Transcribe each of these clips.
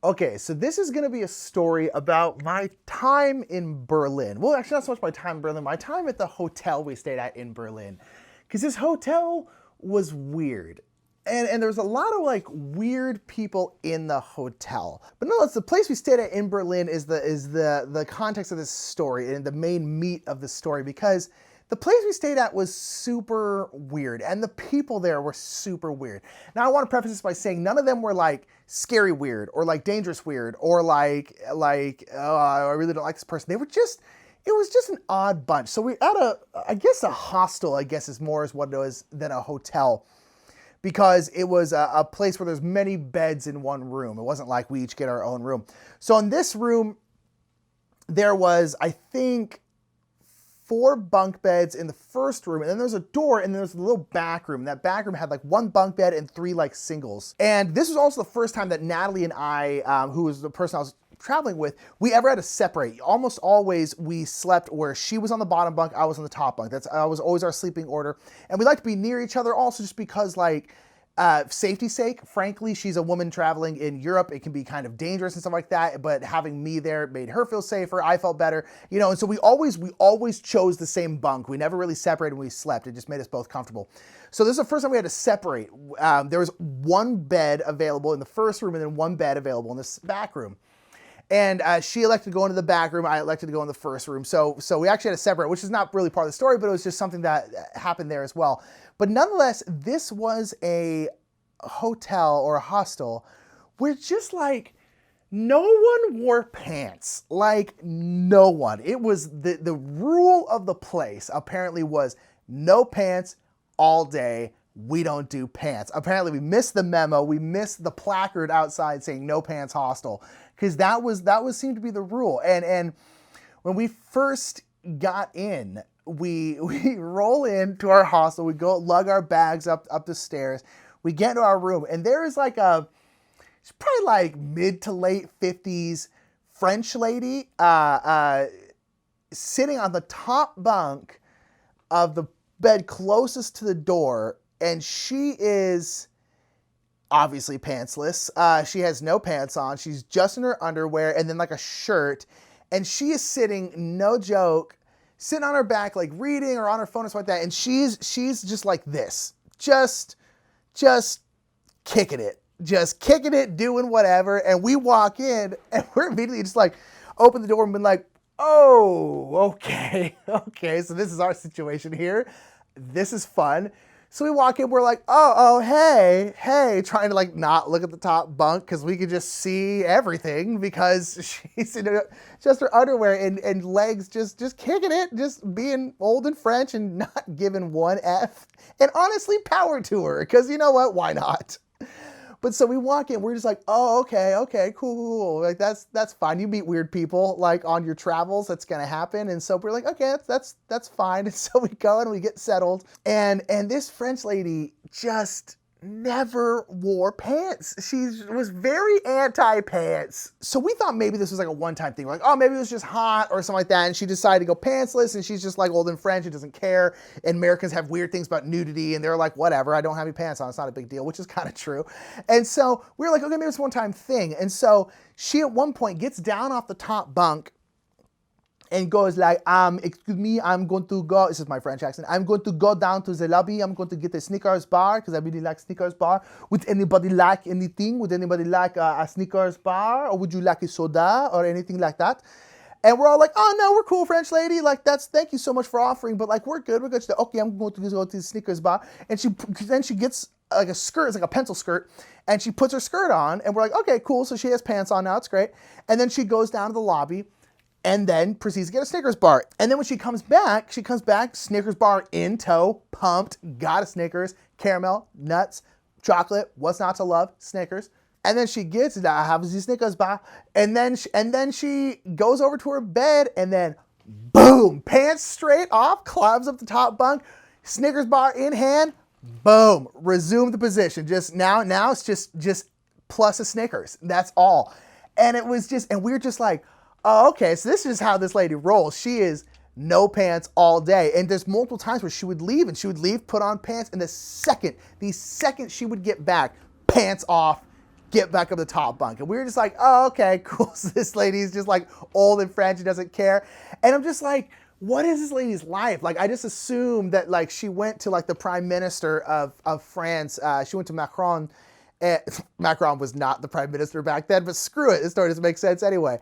Okay, so this is going to be a story about my time in Berlin. Well, actually, not so much my time in Berlin, my time at the hotel we stayed at in Berlin. Because this hotel was weird. And there was a lot of like weird people in the hotel. But no, it's the place we stayed at in Berlin is the context of this story and the main meat of the story, because the place we stayed at was super weird, and the people there were super weird. Now, I want to preface this by saying none of them were like scary weird or like dangerous weird or like oh, I really don't like this person. They were just, it was just an odd bunch. So we at I guess a hostel, I guess is more is what it was than a hotel, because it was a place where there's many beds in one room. It wasn't like we each get our own room. So in this room, there was, I think, 4 bunk beds in the first room, and then there's a door, and then there's a little back room. That back room had like 1 bunk bed and 3 like singles. And this was also the first time that Natalie and I, who was the person I was traveling with, we ever had to separate. Almost always we slept where she was on the bottom bunk, I was on the top bunk. That was always our sleeping order. And we like to be near each other also just because like, safety's sake. Frankly, she's a woman traveling in Europe. It can be kind of dangerous and stuff like that, but having me there made her feel safer. I felt better, you know, and so we always chose the same bunk. We never really separated when we slept. It just made us both comfortable. So this is the first time we had to separate. There was 1 bed available in the first room and then 1 bed available in this back room. And she elected to go into the back room. I elected to go in the first room. So we actually had to separate, which is not really part of the story, but it was just something that happened there as well. But nonetheless, this was a hotel or a hostel where just like no one wore pants. Like no one. It was the rule of the place apparently was no pants all day. We don't do pants. Apparently we missed the memo. We missed the placard outside saying no pants hostel, because that was seemed to be the rule. And when we first got in, we roll into our hostel. We go lug our bags up the stairs. We get into our room, and there is like it's probably like mid to late 50s French lady sitting on the top bunk of the bed closest to the door. And she is obviously pantsless. She has no pants on. She's just in her underwear and then like a shirt. And she is sitting, no joke, sitting on her back, like reading or on her phone or something like that. And she's just like this, just kicking it, doing whatever. And we walk in and we're immediately just like, open the door and been like, oh, okay. So this is our situation here. This is fun. So we walk in, we're like, oh, hey, trying to like not look at the top bunk because we could just see everything because she's in just her underwear and legs just kicking it, just being old and French and not giving one F. And honestly, power to her, because you know what, why not? But so we walk in, we're just like, oh, okay, cool. Like that's fine. You meet weird people like on your travels, that's gonna happen. And so we're like, okay, that's fine. And so we go and we get settled. And this French lady just never wore pants. She was very anti-pants. So we thought maybe this was like a one-time thing. We're like, oh, maybe it was just hot or something like that. And she decided to go pantsless, and she's just like old and French and doesn't care. And Americans have weird things about nudity, and they're like, whatever, I don't have any pants on. It's not a big deal, which is kind of true. And so we were like, okay, maybe it's a one-time thing. And so she at one point gets down off the top bunk and goes like, excuse me, I'm going to go, this is my French accent, I'm going to go down to the lobby, I'm going to get a Snickers bar, because I really like Snickers bar. Would anybody like anything? Would anybody like a Snickers bar? Or would you like a soda or anything like that? And we're all like, oh no, we're cool, French lady. Like thank you so much for offering, but like we're good. She's like, okay, I'm going to go to the Snickers bar. And then she gets like a skirt, it's like a pencil skirt, and she puts her skirt on, and we're like, okay, cool. So she has pants on now, it's great. And then she goes down to the lobby, and then proceeds to get a Snickers bar. And then when she comes back, Snickers bar in tow, pumped, got a Snickers, caramel, nuts, chocolate, what's not to love, Snickers. And then she gets it, I have the Snickers bar. And then she goes over to her bed, and then boom, pants straight off, climbs up the top bunk, Snickers bar in hand, boom, resume the position. Just now it's just plus a Snickers. That's all. And it was just, and we're just like, oh, okay, so this is how this lady rolls. She is no pants all day. And there's multiple times where she would leave, put on pants, and the second she would get back, pants off get back up the top bunk. And we were just like, oh, okay, cool. So this lady's just like old and French and doesn't care. And I'm just like, what is this lady's life? Like, I just assumed that like she went to like the prime minister of France. She went to Macron. Macron was not the prime minister back then, but screw it. This story doesn't make sense anyway.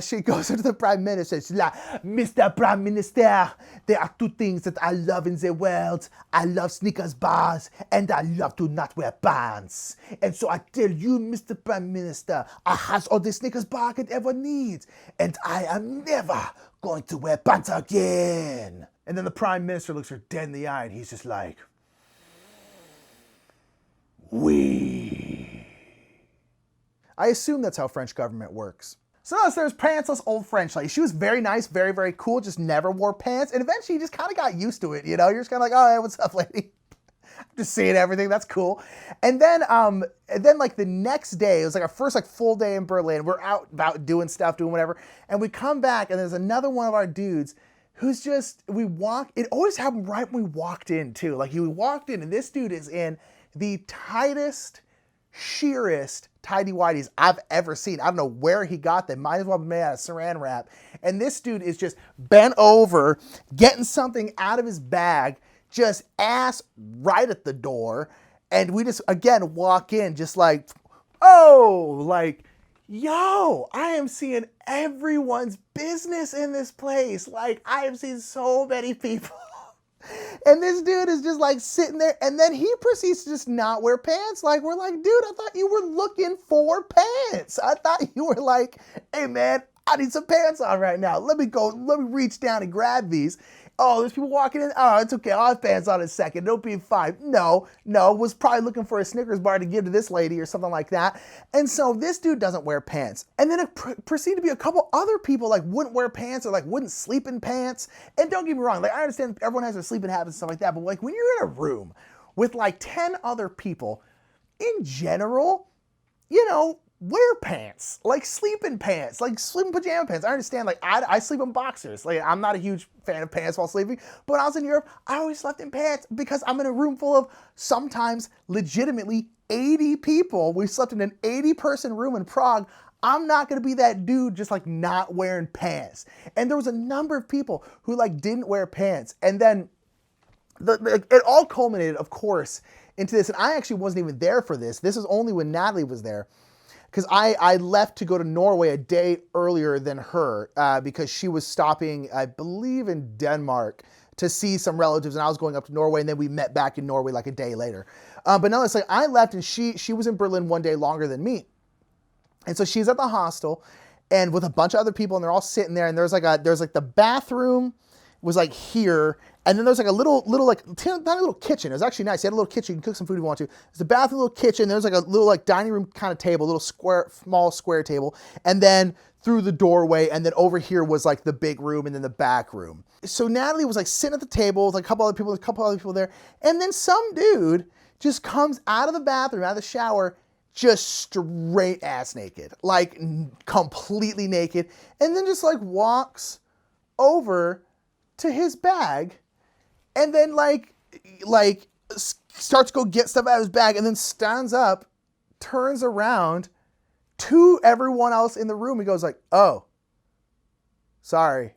She goes into the prime minister. She's like, Mr. Prime Minister, there are two things that I love in the world. I love Snickers bars and I love to not wear pants. And so I tell you, Mr. Prime Minister, I has all the Snickers bar I could ever need. And I am never going to wear pants again. And then the prime minister looks her dead in the eye and he's just like, I assume that's how French government works. So there's Pantsless old French lady. She was very nice, very, very cool, just never wore pants. And eventually you just kind of got used to it, you know? You're just kind of like, oh, hey, what's up, lady? Just seeing everything, that's cool. And then like the next day, it was like our first like full day in Berlin. We're out about doing stuff, doing whatever. And we come back and there's another one of our dudes who's just, it always happened right when we walked in too. Like we walked in and this dude is in the tightest, sheerest tighty-whities I've ever seen. I don't know where he got them. Might as well be made out of saran wrap. And this dude is just bent over, getting something out of his bag, just ass right at the door. And we just, again, walk in just like, oh, like, yo, I am seeing everyone's business in this place. Like, I have seen so many people. And this dude is just like sitting there and then he proceeds to just not wear pants. Like, we're like, dude, I thought you were looking for pants. I thought you were like, hey man, I need some pants on right now. Let me reach down and grab these. Oh, there's people walking in. Oh, it's okay. I'll have pants on in a second. It'll be fine. No, was probably looking for a Snickers bar to give to this lady or something like that. And so this dude doesn't wear pants. And then it proceeded to be a couple other people like wouldn't wear pants or like wouldn't sleep in pants. And don't get me wrong, like I understand everyone has their sleeping habits and stuff like that, but like when you're in a room with like 10 other people, in general, you know, wear pants, like sleep in pants, like sleep in pajama pants. I understand, like I sleep in boxers. Like I'm not a huge fan of pants while sleeping, but when I was in Europe, I always slept in pants because I'm in a room full of sometimes legitimately 80 people. We slept in an 80-person room in Prague. I'm not gonna be that dude just like not wearing pants. And there was a number of people who like didn't wear pants. And then it all culminated, of course, into this. And I actually wasn't even there for this. This was only when Natalie was there. Because I left to go to Norway a day earlier than her because she was stopping, I believe, in Denmark to see some relatives, and I was going up to Norway, and then we met back in Norway like a day later. But no, it's like I left, and she was in Berlin one day longer than me. And so she's at the hostel, and with a bunch of other people, and they're all sitting there, and there's like the bathroom was like here, and then there's like a little like not a little kitchen. It was actually nice. He had a little kitchen. You can cook some food if you want to. There's a bathroom, little kitchen. There's like a little like dining room kind of table, a little small square table, and then through the doorway, and then over here was like the big room, and then the back room. So Natalie was like sitting at the table with like a couple other people there, and then some dude just comes out of the bathroom, out of the shower, just straight ass naked, like completely naked, and then just like walks over to his bag and then like starts to go get stuff out of his bag and then stands up, turns around to everyone else in the room. He goes like, oh, sorry.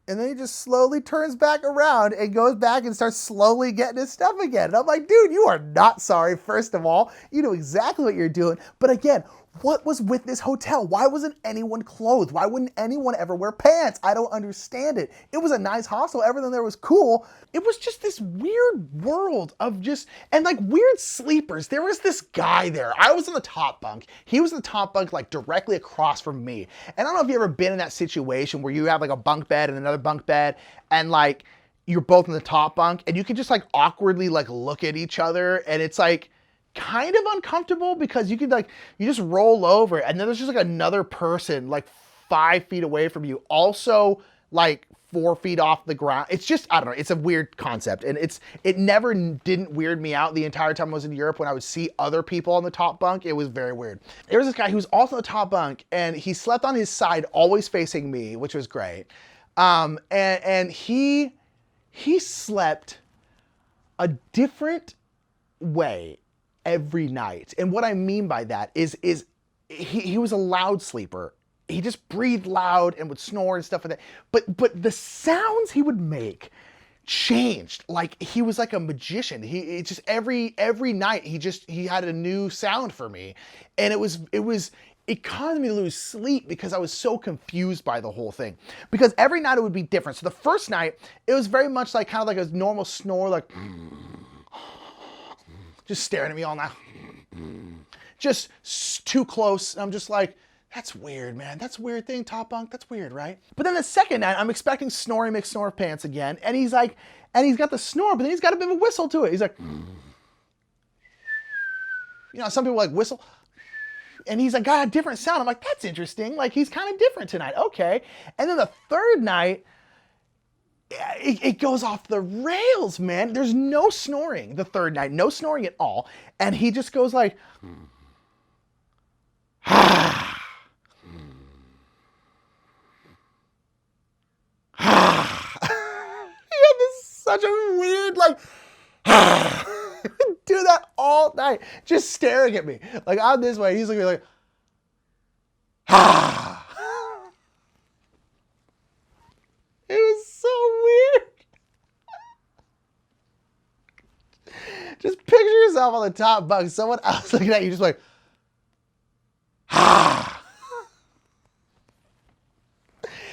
And then he just slowly turns back around and goes back and starts slowly getting his stuff again. And I'm like, dude, you are not sorry, first of all. You know exactly what you're doing. But again, what was with this hotel? Why wasn't anyone clothed? Why wouldn't anyone ever wear pants? I don't understand it. It was a nice hostel. Everything there was cool. It was just this weird world of just, and like weird sleepers. There was this guy there. I was in the top bunk. He was in the top bunk like directly across from me. And I don't know if you've ever been in that situation where you have like a bunk bed and another bunk bed and like you're both in the top bunk and you can just like awkwardly like look at each other and it's like, kind of uncomfortable because you could like, you just roll over and then there's just like another person like 5 feet away from you, also like 4 feet off the ground. It's just, I don't know, it's a weird concept. And it never didn't weird me out the entire time I was in Europe when I would see other people on the top bunk. It was very weird. There was this guy who was also on the top bunk and he slept on his side, always facing me, which was great. And he slept a different way every night. And what I mean by that is he was a loud sleeper. He just breathed loud and would snore and stuff like that. But the sounds he would make changed. Like he was like a magician. He just every night he had a new sound for me. And it caused me to lose sleep because I was so confused by the whole thing. Because every night it would be different. So the first night, it was very much like kind of like a normal snore, like just staring at me all night. Just too close. I'm just like, that's weird, man. That's a weird thing, Top Bunk. That's weird, right? But then the second night, I'm expecting Snorri McSnorpants again. And he's like, and he's got the snore, but then he's got a bit of a whistle to it. He's like, you know, some people like whistle. And he's like, got a different sound. I'm like, that's interesting. Like, he's kind of different tonight. Okay. And then the third night, it goes off the rails, man. There's no snoring the third night. No snoring at all. And he just goes like, such a weird, like, do that all night, just staring at me. Like, I'm this way, he's looking like, it was so weird. Just picture yourself on the top bunk, someone else looking at you, just like,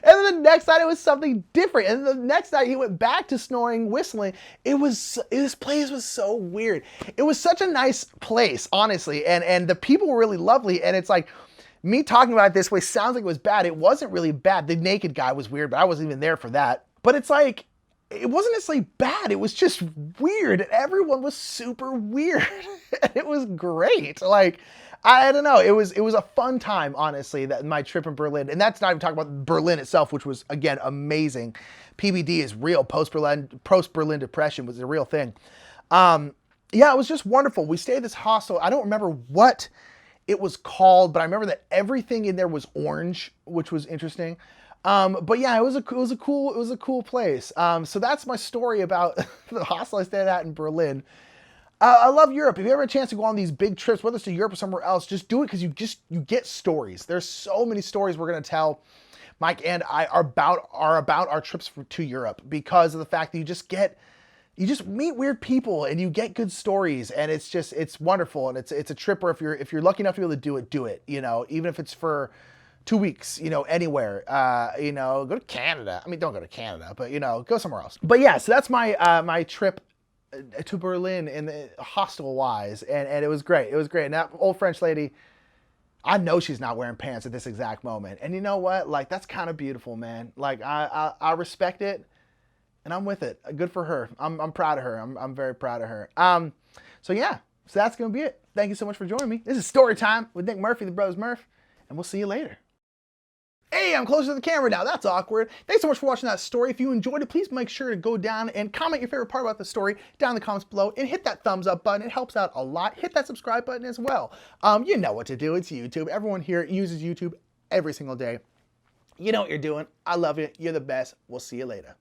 and then the next night it was something different. And the next night he went back to snoring, whistling. This place was so weird. It was such a nice place, honestly. And the people were really lovely. And it's like, me talking about it this way sounds like it was bad. It wasn't really bad. The naked guy was weird, but I wasn't even there for that. But it's like, it wasn't necessarily bad. It was just weird. And everyone was super weird. And it was great. Like, I don't know. It was a fun time, honestly, that my trip in Berlin. And that's not even talking about Berlin itself, which was, again, amazing. PBD is real. Post-Berlin depression was a real thing. Yeah, it was just wonderful. We stayed at this hostel. I don't remember what it was called, but I remember that everything in there was orange, which was interesting. But yeah, it was a cool place. So that's my story about the hostel I stayed at in Berlin. I love Europe. If you ever have a chance to go on these big trips, whether it's to Europe or somewhere else, just do it because you get stories. There's so many stories we're going to tell, Mike and I, are about our trips to Europe because of the fact that you just meet weird people and you get good stories, and it's wonderful. And it's a trip where if you're lucky enough to be able to do it, you know, even if it's for 2 weeks, you know, anywhere, you know, go to Canada. I mean, don't go to Canada, but you know, go somewhere else. But yeah, so that's my my trip to Berlin in the hostel wise, and it was great. It was great. And that old French lady, I know she's not wearing pants at this exact moment. And you know what? Like, that's kind of beautiful, man. Like, I respect it, and I'm with it. Good for her. I'm proud of her. I'm very proud of her. So yeah, so that's gonna be it. Thank you so much for joining me. This is Story Time with Nick Murphy, the Brothers Murph, and we'll see you later. Hey, I'm closer to the camera now. That's awkward. Thanks so much for watching that story. If you enjoyed it, please make sure to go down and comment your favorite part about the story down in the comments below and hit that thumbs up button. It helps out a lot. Hit that subscribe button as well. You know what to do. It's YouTube. Everyone here uses YouTube every single day. You know what you're doing. I love it. You're the best. We'll see you later.